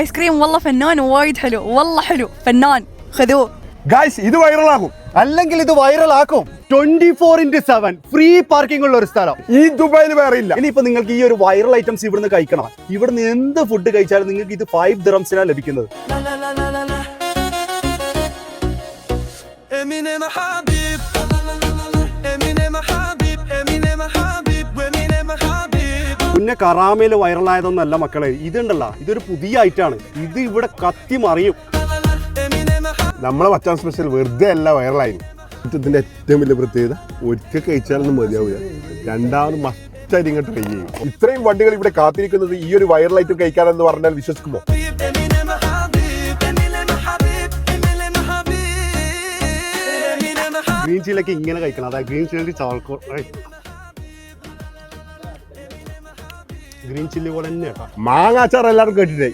ايس كريم والله فنان ووايد حلو والله حلو فنان خذوه guys ഇത് വൈറലാകും അല്ലെങ്കിൽ ഇത് വൈറലാക്കും 24/7 ഫ്രീ പാർക്കിംഗ് ഉള്ള ഒരു സ്ഥലം ഈ ദുബായിൽ വേറെ ഇല്ല. ഇനിയിപ്പോ നിങ്ങൾക്ക് ഈ ഒരു വൈറൽ ഐറ്റംസ് ഇവിടുന്ന് കഴിക്കണം. ഇവിടുന്ന് എന്ത് ഫുഡ് കഴിച്ചാലും നിങ്ങൾക്ക് ഇത് 5 ദിറംസിനാണ് ലഭിക്കുന്നത്. പിന്നെ കറാമയിൽ വൈറലായതൊന്നല്ല മക്കളെ, ഇതുണ്ടല്ലോ ഇതൊരു പുതിയ ഐറ്റാണ്. ഇത് ഇവിടെ കത്തി മറിയും. നമ്മളെ മച്ചാൻ സ്പെഷ്യൽ വെറുതെ അല്ല വൈറലായി. ഇതിന്റെ ഏറ്റവും വലിയ പ്രത്യേകത ഒരിക്കൽ കഴിച്ചാലൊന്നും മതിയാവില്ല, രണ്ടാമത് മസ്റ്റായിട്ട് ഇങ്ങോട്ട് ട്രൈ ചെയ്യും. ഇത്രയും വണ്ടികൾ ഇവിടെ കാത്തിരിക്കുന്നത് ഈ ഒരു വൈറൽ ഐറ്റം കഴിക്കാനെന്ന് പറഞ്ഞാൽ വിശ്വസിക്കുമോ? ഗ്രീൻ ചില്ലൊക്കെ ഇങ്ങനെ കഴിക്കണം. അതായത് ഗ്രീൻ ചില്ലി ചാൾക്കോ ഗ്രീൻ ചില്ലി പോലെ തന്നെ കേട്ടോ. മാങ്ങാച്ചാർ എല്ലാവരും കേട്ടിട്ടേ.